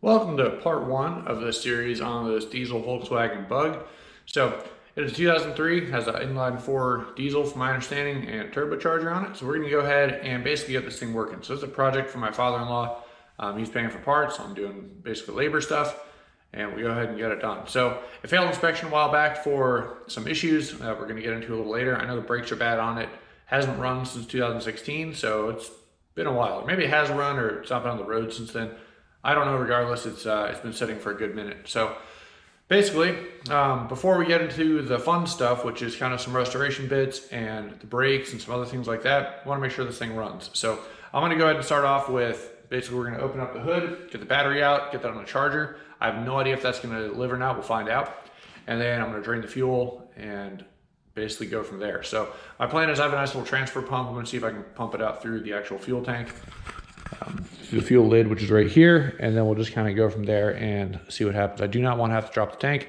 Welcome to part one of this series on this diesel Volkswagen Bug. So it is 2003, has an inline 4 diesel from my understanding and a turbocharger on it. So we're going to go ahead and basically get this thing working. So it's a project for my father-in-law. He's paying for parts. I'm doing basically labor stuff and we go ahead and get it done. So it failed inspection a while back for some issues that we're going to get into a little later. I know the brakes are bad on it. Hasn't run since 2016, so it's been a while. Maybe it has run or it's not been on the road since then. I don't know. Regardless, it's been sitting for a good minute. So basically, before we get into the fun stuff, which is kind of some restoration bits and the brakes and some other things like that, I want to make sure this thing runs. So I'm going to go ahead and start off with, basically we're going to open up the hood, get the battery out, get that on the charger. I have no idea if that's going to live or not. We'll find out. And then I'm going to drain the fuel and basically go from there. So my plan is I have a nice little transfer pump. I'm going to see if I can pump it out through the actual fuel tank. Through the fuel lid, which is right here, and then we'll just kind of go from there and see what happens. I do not want to have to drop the tank.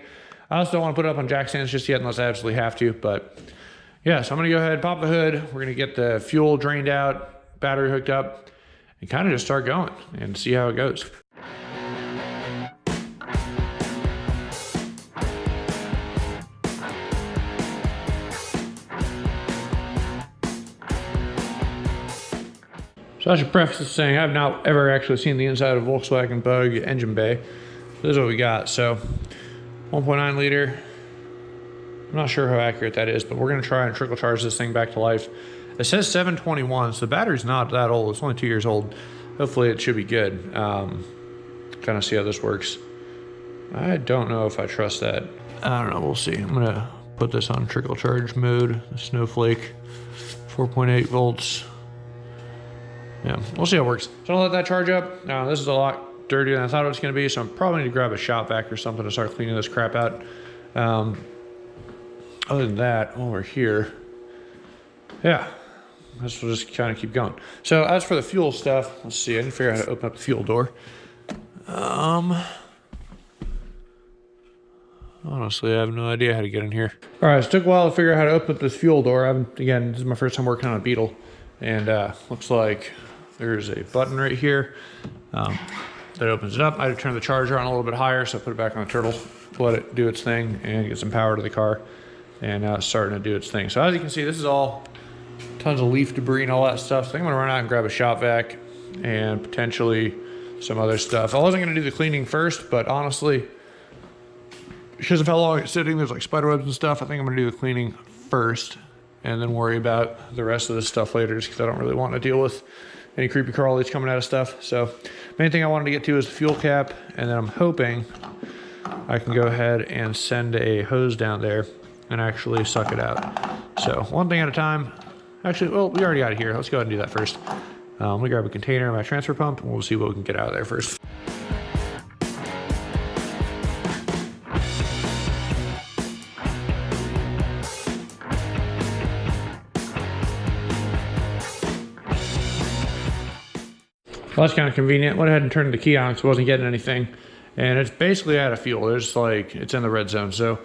I also don't want to put it up on jack stands just yet unless I absolutely have to, but yeah, so I'm going to go ahead and pop the hood. We're going to get the fuel drained out, battery hooked up, and kind of just start going and see how it goes. So I should preface this saying I've not ever actually seen the inside of a Volkswagen Bug engine bay. This is what we got. So 1.9 liter. I'm not sure how accurate that is, but we're going to try and trickle charge this thing back to life. It says 721, so the battery's not that old. It's only 2 years old. Hopefully it should be good. Kind of see how this works. I don't know if I trust that. I don't know. We'll see. I'm going to put this on trickle charge mode. Snowflake, 4.8 volts. Yeah, we'll see how it works. So I'll let that charge up. Now, this is a lot dirtier than I thought it was going to be, so I'm probably need to grab a shop vac or something to start cleaning this crap out. Other than that, while we're here, yeah, this will just kind of keep going. So as for the fuel stuff, let's see. I didn't figure out how to open up the fuel door. Honestly, I have no idea how to get in here. All right, so it took a while to figure out how to open up this fuel door. Again, this is my first time working on a Beetle, and looks like there's a button right here that opens it up. I had to turn the charger on a little bit higher, so I put it back on the turtle, let it do its thing and get some power to the car. And now it's starting to do its thing. So as you can see, this is all tons of leaf debris and all that stuff. So I think I'm gonna run out and grab a shop vac and potentially some other stuff. I wasn't gonna do the cleaning first, but honestly, because of how long it's sitting, there's like spider webs and stuff. I think I'm gonna do the cleaning first and then worry about the rest of this stuff later, just because I don't really want to deal with any creepy crawlies coming out of stuff. So main thing I wanted to get to is the fuel cap, and then I'm hoping I can go ahead and send a hose down there and actually suck it out. So one thing at a time. Actually, well, we already got it here. Let's go ahead and do that first. Let me grab a container and my transfer pump, and we'll see what we can get out of there first. Well, that's kind of convenient. Went ahead and turned the key on because I wasn't getting anything. And it's basically out of fuel. There's like, it's in the red zone. So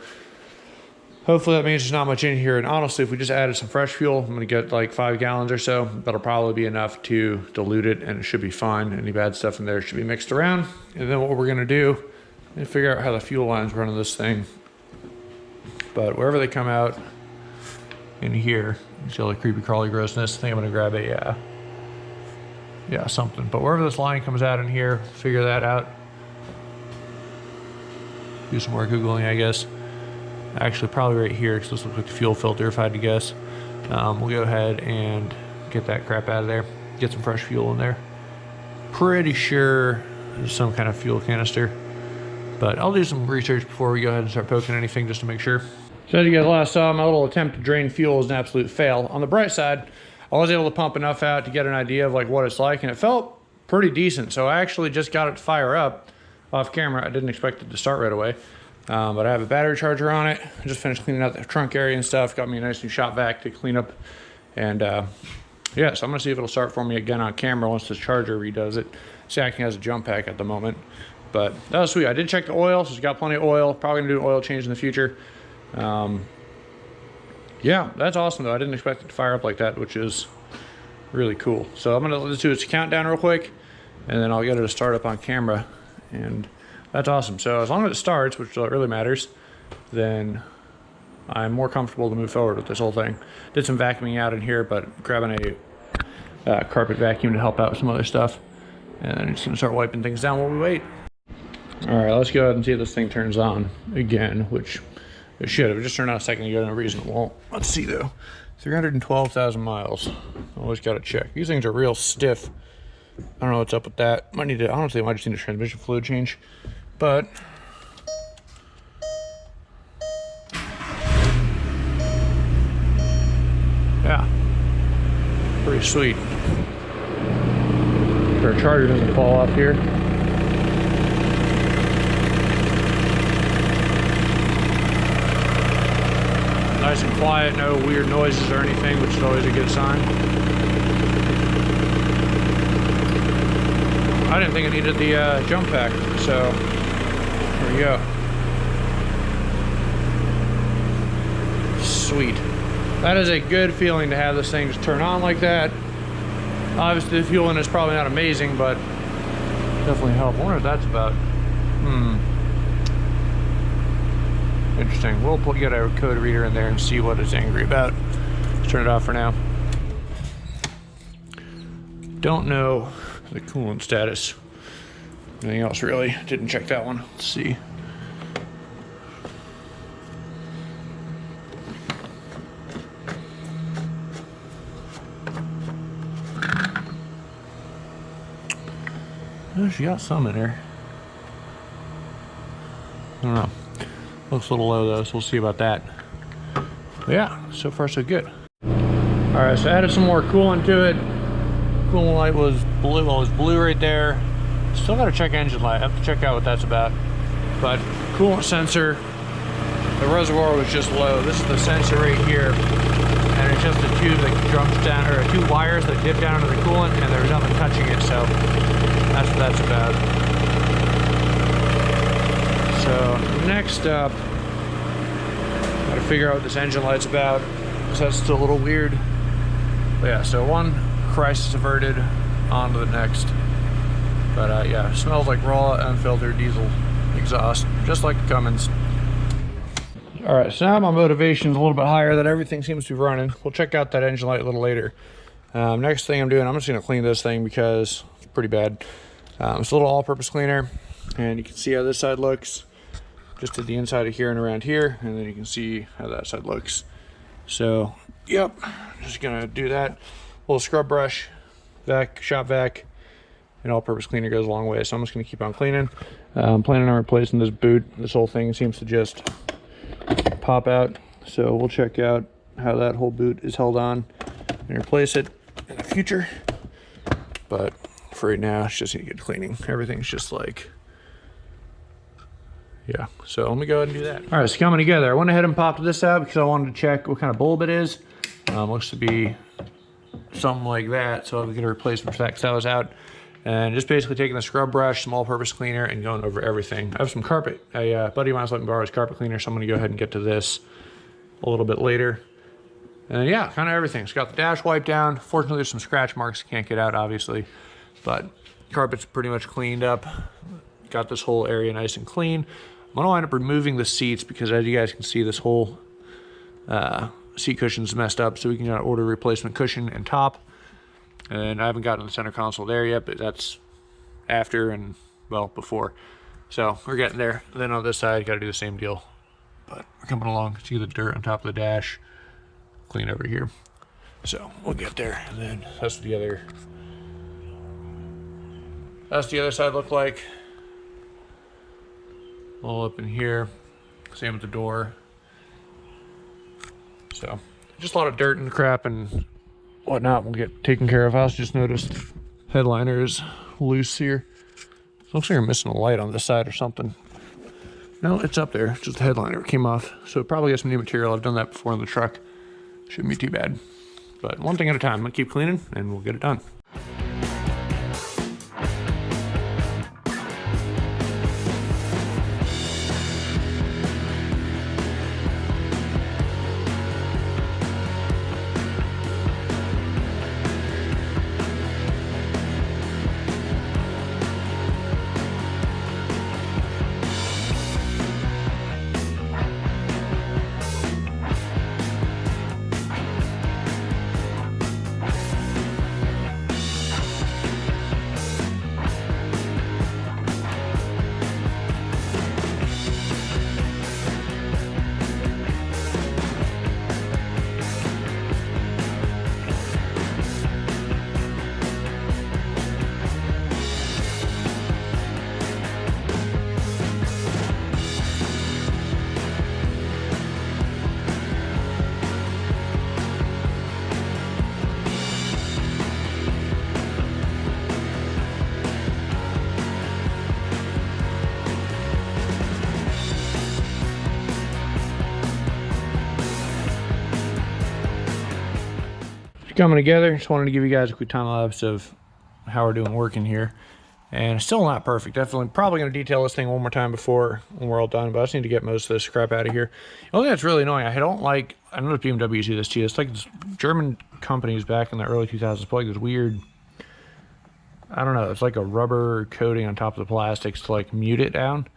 hopefully that means there's not much in here. And honestly, if we just added some fresh fuel, I'm going to get like 5 gallons or so. That'll probably be enough to dilute it and it should be fine. Any bad stuff in there should be mixed around. And then what we're going to do is figure out how the fuel lines run on this thing. But wherever they come out in here, you see all the creepy crawly grossness. I think I'm going to grab a, yeah, something. But wherever this line comes out in here, figure that out. Do some more Googling, I guess. Actually, probably right here, because this looks like the fuel filter, if I had to guess. We'll go ahead and get that crap out of there. Get some fresh fuel in there. Pretty sure there's some kind of fuel canister. But I'll do some research before we go ahead and start poking anything just to make sure. So as you guys last saw, my little attempt to drain fuel is an absolute fail. On the bright side, I was able to pump enough out to get an idea of like what it's like, and it felt pretty decent. So I actually just got it to fire up off camera. I didn't expect it to start right away, but I have a battery charger on it. I just finished cleaning out the trunk area and stuff. Got me a nice new shop vac to clean up, and yeah, so I'm gonna see if it'll start for me again on camera once this charger redoes it. It's acting as a jump pack at the moment, but that was sweet. I did check the oil, so it's got plenty of oil. Probably gonna do an oil change in the future. Yeah, that's awesome though. I didn't expect it to fire up like that, which is really cool. So I'm gonna let's do its countdown real quick, and then I'll get it to start up on camera and that's awesome. So as long as it starts, which really matters, then I'm more comfortable to move forward with this whole thing. Did some vacuuming out in here, but grabbing a carpet vacuum to help out with some other stuff. And then just gonna start wiping things down while we wait. All right, let's go ahead and see if this thing turns on again, which it should have. It just turned on a second ago, no reason it won't. Let's see though. 312,000 miles. Always gotta check. These things are real stiff. I don't know what's up with that. Might need to, honestly, I might just need a transmission fluid change. But yeah, pretty sweet. Our charger doesn't fall off here. Nice and quiet, no weird noises or anything, which is always a good sign. I didn't think it needed the jump pack, so there we go. Sweet. That is a good feeling to have this thing just turn on like that. Obviously the fueling is probably not amazing, but definitely help. I wonder what that's about. Interesting. We'll get a code reader in there and see what it's angry about. Let's turn it off for now. Don't know the coolant status. Anything else really? Didn't check that one. Let's see. Oh, she got some in her. I don't know. Looks a little low though, so we'll see about that. But yeah, so far so good. All right, so I added some more coolant to it. Coolant light was blue. Well, it was blue right there. Still got to check engine light. I have to check out what that's about. But coolant sensor, the reservoir was just low. This is the sensor right here, and it's just a tube that jumps down, or two wires that dip down into the coolant, and there's nothing touching it. So that's what that's about. So next up, gotta figure out what this engine light's about, because that's still a little weird. But yeah, so one crisis averted, on to the next. But yeah, smells like raw, unfiltered diesel exhaust, just like the Cummins. All right, so now my motivation's a little bit higher, that everything seems to be running. We'll check out that engine light a little later. Next thing I'm doing, I'm just gonna clean this thing because it's pretty bad. It's a little all-purpose cleaner, and you can see how this side looks. Just to the inside of here and around here, and then you can see how that side looks. So, yep, just gonna do that. A little scrub brush, vac, shop vac, and all-purpose cleaner goes a long way. So I'm just gonna keep on cleaning. I'm planning on replacing this boot. This whole thing seems to just pop out. So we'll check out how that whole boot is held on and replace it in the future. But for right now, it's just gonna get cleaning. Everything's just like, yeah, so let me go ahead and do that. All right, it's coming together. I went ahead and popped this out because I wanted to check what kind of bulb it is. Looks to be something like that, so I'll get a replacement for that because that was out. And just basically taking the scrub brush, some all-purpose cleaner, and going over everything. I have some carpet. A buddy of mine's let me borrow his carpet cleaner, so I'm gonna go ahead and get to this a little bit later. And yeah, kind of everything. It's got the dash wiped down. Fortunately, there's some scratch marks can't get out, obviously, but carpet's pretty much cleaned up. Got this whole area nice and clean. I'm gonna wind up removing the seats because, as you guys can see, this whole seat cushion's messed up, so we can order a replacement cushion and top. And I haven't gotten the center console there yet, but that's after and, well, before. So we're getting there. And then on this side, got to do the same deal. But we're coming along. See the dirt on top of the dash. Clean over here. So we'll get there. And then that's what the other side look like. All up in here. Same with the door. So just a lot of dirt and crap and whatnot will get taken care of. I also just noticed headliner is loose here. Looks like you're missing a light on this side or something. No, it's up there. Just the headliner came off. So it probably has some new material. I've done that before in the truck. Shouldn't be too bad. But one thing at a time. I'm gonna keep cleaning and we'll get it done. coming together. Just wanted to give you guys a quick time lapse of how we're doing working here. And it's still not perfect. Definitely probably going to detail this thing one more time before when we're all done, but I just need to get most of this crap out of here. The only thing that's really annoying, I don't like, I don't know if BMW do this too, it's like this German companies back in the early 2000s put like this weird, I don't know, it's like a rubber coating on top of the plastics to like mute it down,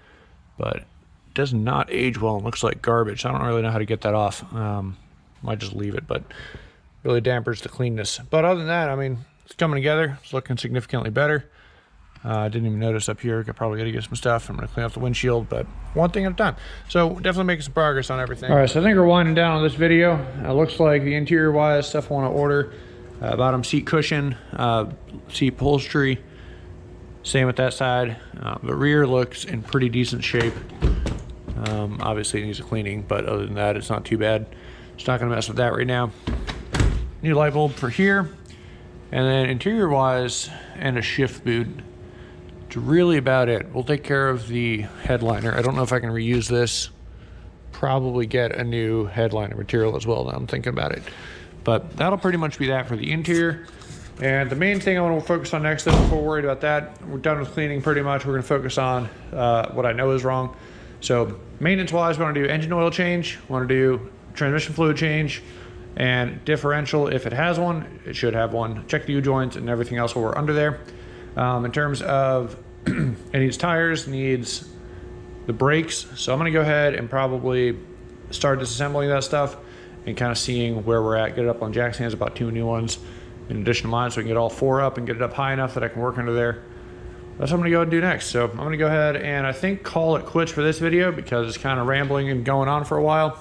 but it does not age well and looks like garbage. So I don't really know how to get that off. Might just leave it, but really dampers the cleanness. But other than that, I mean, it's coming together. It's looking significantly better. I didn't even notice up here. Probably got to get some stuff. I'm going to clean up the windshield, but one thing at a time. So definitely making some progress on everything. All right, so I think we're winding down on this video. Looks like the interior wise stuff I want to order. Bottom seat cushion, seat upholstery. Same with that side. The rear looks in pretty decent shape. Obviously it needs a cleaning, but other than that, it's not too bad. Just not going to mess with that right now. New light bulb for here. And then interior wise and a shift boot. It's really about it. We'll take care of the headliner. I don't know if I can reuse this. Probably get a new headliner material as well now I'm thinking about it. But that'll pretty much be that for the interior. And the main thing I want to focus on next, though, before we're worried about that, we're done with cleaning pretty much. We're going to focus on what I know is wrong. So maintenance wise, we want to do engine oil change, we want to do transmission fluid change, and differential, if it has one, it should have one. Check the U-joints and everything else while we're under there. In terms of it needs tires, needs the brakes. So I'm gonna go ahead and probably start disassembling that stuff and kind of seeing where we're at. Get it up on Jack's hands, about 2 new ones in addition to mine, so we can get all 4 up and get it up high enough that I can work under there. That's what I'm gonna go ahead and do next. So I'm gonna go ahead and I think call it quits for this video because it's kind of rambling and going on for a while.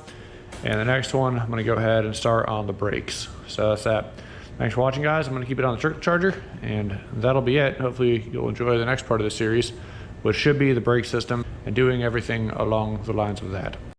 And the next one, I'm gonna go ahead and start on the brakes. So that's that. Thanks for watching, guys. I'm gonna keep it on the turbocharger, and that'll be it. Hopefully you'll enjoy the next part of the series, which should be the brake system and doing everything along the lines of that.